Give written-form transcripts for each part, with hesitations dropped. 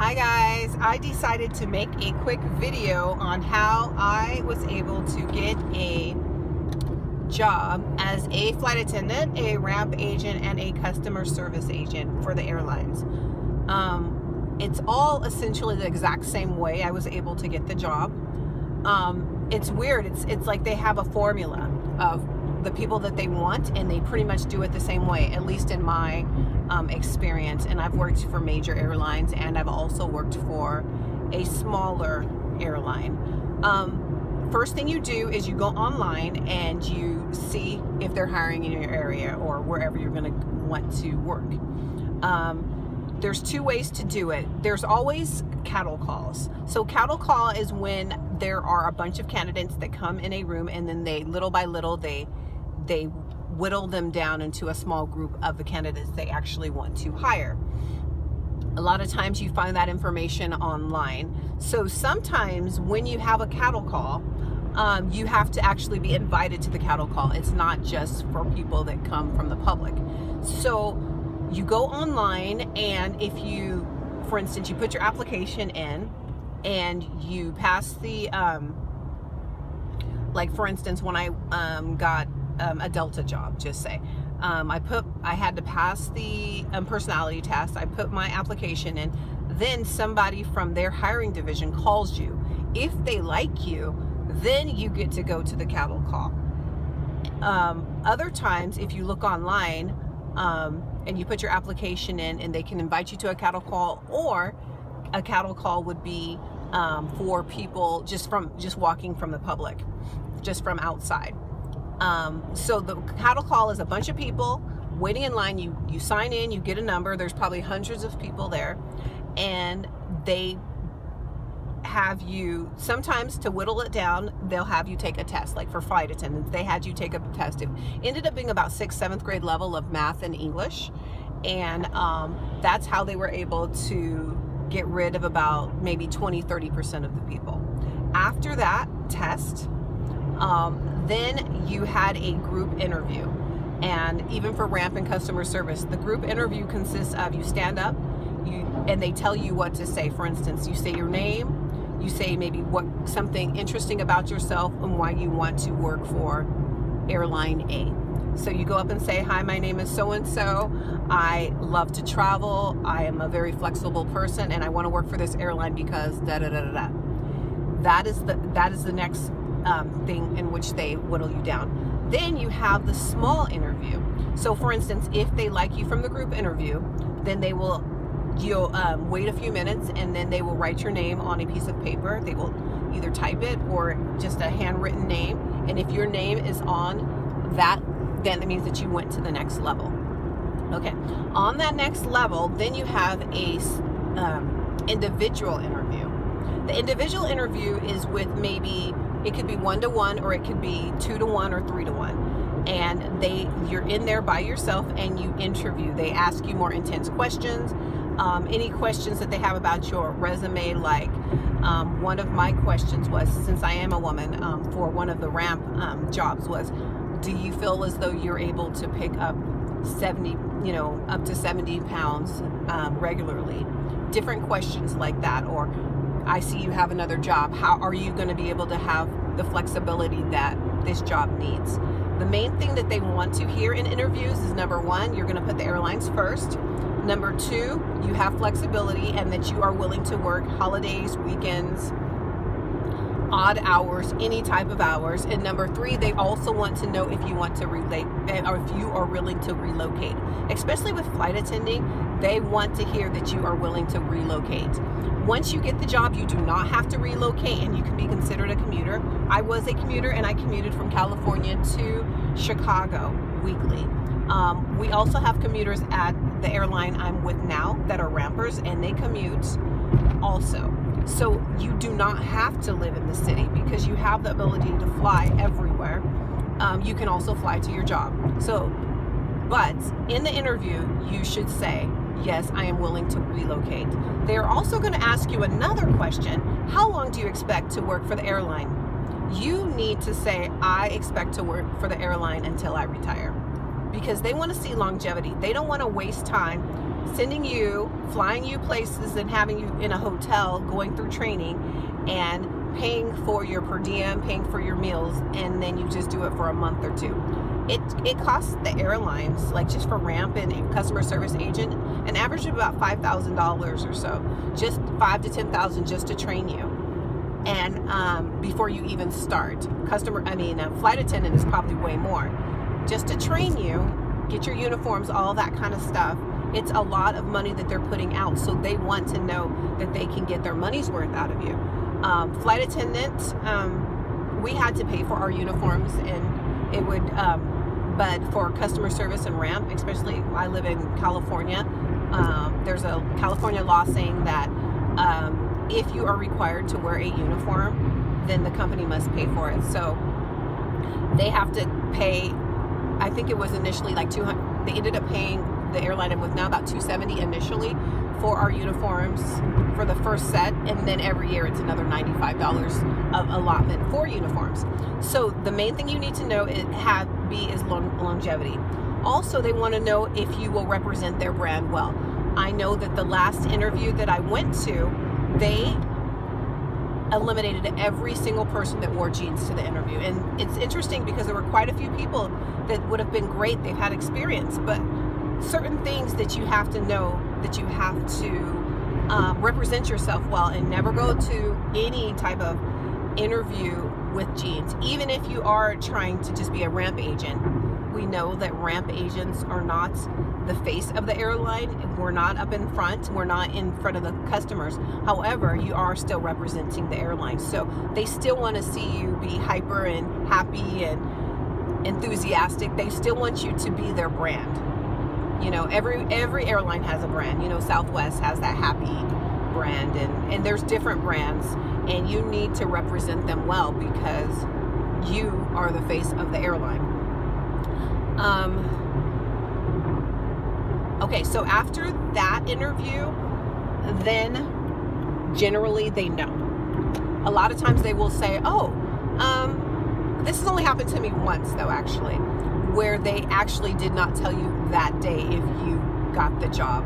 Hi guys, I decided to make a quick video on how I was able to get a job as a flight attendant, a ramp agent, and a customer service agent for the airlines. It's all essentially the exact same way I was able to get the job. It's weird. It's like they have a formula of the people that they want, and they pretty much do it the same way, at least in my experience. And I've worked for major airlines, and I've also worked for a smaller airline. First thing you do is you go online and you see if they're hiring in your area or wherever you're going to want to work. There's two ways to do it. There's always cattle calls. So cattle call is when there are a bunch of candidates that come in a room, and then they little by little they whittle them down into a small group of the candidates they actually want to hire. A lot of times you find that information online. So sometimes when you have a cattle call, you have to actually be invited to the cattle call. It's not just for people that come from the public. So you go online, and if you, for instance, you put your application in and you pass the, like for instance, when I got a Delta job, just say, I had to pass the personality test. I put my application in, then somebody from their hiring division calls you. If they like you, then you get to go to the cattle call. Other times, if you look online and you put your application in, and they can invite you to a cattle call, or a cattle call would be for people just walking from the public, just from outside. So the cattle call is a bunch of people waiting in line. You sign in, you get a number. There's probably hundreds of people there, and they have you, sometimes to whittle it down, they'll have you take a test. Like for flight attendants, they had you take a test. It ended up being about 6th, 7th grade level of math and English, and that's how they were able to get rid of about maybe 20-30% of the people. After that test, then you had a group interview. And even for ramp and customer service, the group interview consists of you stand up, and they tell you what to say. For instance, you say your name, you say maybe something interesting about yourself and why you want to work for Airline A. So you go up and say, hi, my name is so-and-so. I love to travel. I am a very flexible person, and I want to work for this airline because da-da-da-da-da. That is the next thing in which they whittle you down. Then you have the small interview. So for instance, if they like you from the group interview, then you'll wait a few minutes, and then they will write your name on a piece of paper. They will either type it or just a handwritten name. And if your name is on that, then it means that you went to the next level. Okay, on that next level, then you have a individial interview. The individual interview is with maybe, it could be 1-to-1, or it could be 2-to-1 or 3-to-1. And you're in there by yourself, and you interview. They ask you more intense questions. Any questions that they have about your resume, like one of my questions was, since I am a woman, for one of the ramp jobs was, do you feel as though you're able to pick up up to 70 pounds regularly? Different questions like that. Or, I see you have another job. How are you going to be able to have the flexibility that this job needs? The main thing that they want to hear in interviews is, number one, you're going to put the airlines first. Number two, you have flexibility, and that you are willing to work holidays, weekends, odd hours, any type of hours. And number three, they also want to know if you want to relate, or if you are willing to relocate. Especially with flight attending, they want to hear that you are willing to relocate. Once you get the job, you do not have to relocate, and you can be considered a commuter. I was a commuter, and I commuted from California to Chicago weekly. We also have commuters at the airline I'm with now that are rampers, and they commute also. So you do not have to live in the city, because you have the ability to fly everywhere. You can also fly to your job. But in the interview, you should say, yes, I am willing to relocate. They're also going to ask you another question. How long do you expect to work for the airline? You need to say, I expect to work for the airline until I retire, because they want to see longevity. They don't want to waste time sending you, flying you places and having you in a hotel, going through training, and paying for your per diem, paying for your meals, and then you just do it for a month or two. It costs the airlines, like just for ramp and customer service agent, an average of about $5,000 or so, just $5,000 to $10,000 just to train you. And before you even start, flight attendant is probably way more. Just to train you, get your uniforms, all that kind of stuff. It's a lot of money that they're putting out, so they want to know that they can get their money's worth out of you. Flight attendant, we had to pay for our uniforms, and it would, but for customer service and ramp, especially I live in California, there's a California law saying that if you are required to wear a uniform, then the company must pay for it. So they have to pay, I think it was initially like $200, they ended up paying the airline I'm with now about $270 initially for our uniforms for the first set, and then every year it's another $95 of allotment for uniforms. So the main thing you need to know is longevity. Also, they want to know if you will represent their brand well. I know that the last interview that I went to, they eliminated every single person that wore jeans to the interview. And it's interesting because there were quite a few people that would have been great. They've had experience, but certain things that you have to know, that you have to represent yourself well, and never go to any type of interview with jeans. Even if you are trying to just be a ramp agent, we know that ramp agents are not the face of the airline. We're not up in front. We're not in front of the customers. However, you are still representing the airline. So they still want to see you be hyper and happy and enthusiastic. They still want you to be their brand. You know, every airline has a brand. You know, Southwest has that happy brand, and there's different brands, and you need to represent them well because you are the face of the airline. Okay, so after that interview, then generally they know. A lot of times they will say, this has only happened to me once though, actually, where they actually did not tell you that day if you got the job.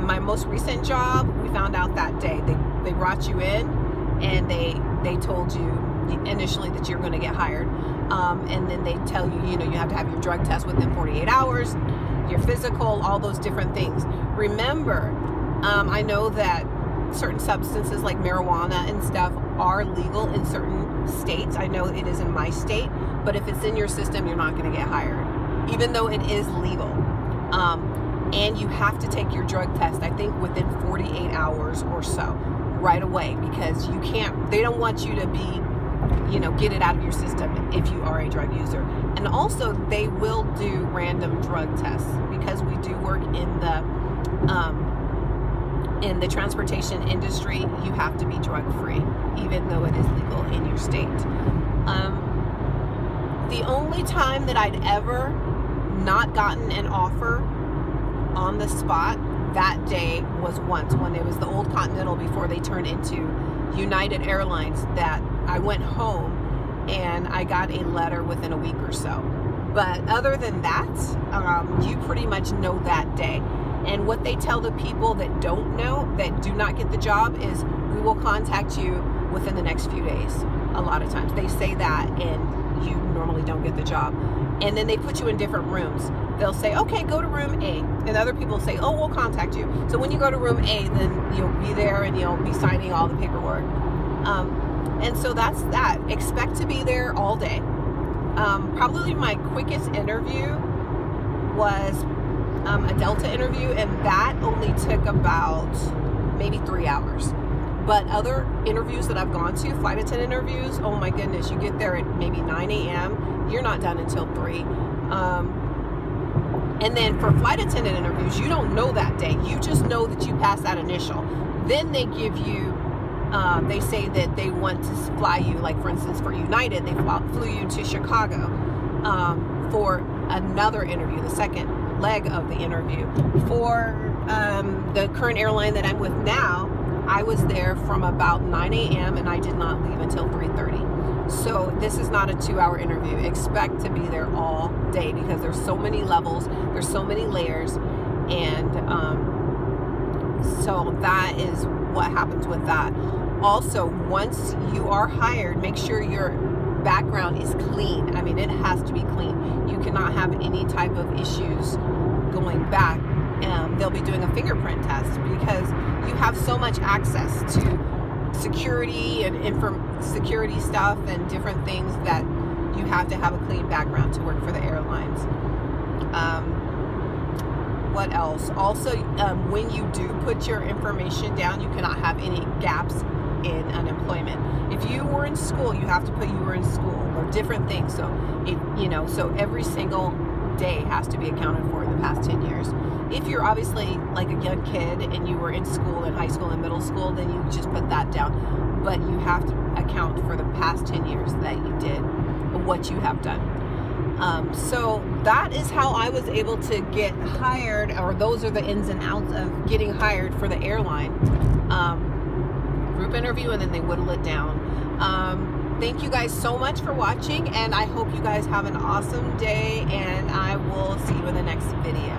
My most recent job, we found out that day. They brought you in, and they told you initially that you're going to get hired, and then they tell you, you have to have your drug test within 48 hours, your physical, all those different things. Remember, I know that certain substances like marijuana and stuff are legal in certain states. I know it is in my state, but if it's in your system, you're not going to get hired, even though it is legal. And you have to take your drug test, I think, within 48 hours or so, right away, because they don't want you to be, get it out of your system if you are a drug user. And also, they will do random drug tests because we do work in the transportation industry. You have to be drug free, even though it is legal in your state. The only time that I'd ever not gotten an offer on the spot that day was once, when it was the old Continental before they turned into United Airlines, that I went home and I got a letter within a week or so. But other than that, you pretty much know that day. And what they tell the people that don't know, that do not get the job, is we will contact you within the next few days. A lot of times they say that, and you normally don't get the job. And then they put you in different rooms. They'll say, okay, go to room A. And other people say, oh, we'll contact you. So when you go to room A, then you'll be there and you'll be signing all the paperwork. And so that's that. Expect to be there all day. Probably my quickest interview was a Delta interview, and that only took about maybe 3 hours. But other interviews that I've gone to, flight attendant interviews, oh my goodness, you get there at maybe 9 a.m., you're not done until 3. And then for flight attendant interviews, you don't know that day. You just know that you passed that initial. Then they give you, they say that they want to fly you, like for instance for United, they flew you to Chicago for another interview, the second leg of the interview. For the current airline that I'm with now, I was there from about 9 a.m. and I did not leave until 3:30. So this is not a 2-hour interview. Expect to be there all day because there's so many levels, there's so many layers, and so that is what happens with that. Also, once you are hired, make sure your background is clean. I mean, it has to be clean. You cannot have any type of issues going back. They'll be doing a fingerprint test because you have so much access to security and security stuff and different things that you have to have a clean background to work for the airlines. What else? Also, when you do put your information down, you cannot have any gaps in unemployment. If you were in school, you have to put you were in school or different things. So, so every single day has to be accounted for in the past 10 years. If you're obviously like a young kid and you were in school, in high school and middle school, then you just put that down. But you have to account for the past 10 years that you did, what you have done. So that is how I was able to get hired, or those are the ins and outs of getting hired for the airline. Group interview, and then they whittle it down. Thank you guys so much for watching, and I hope you guys have an awesome day, and I will see you in the next video.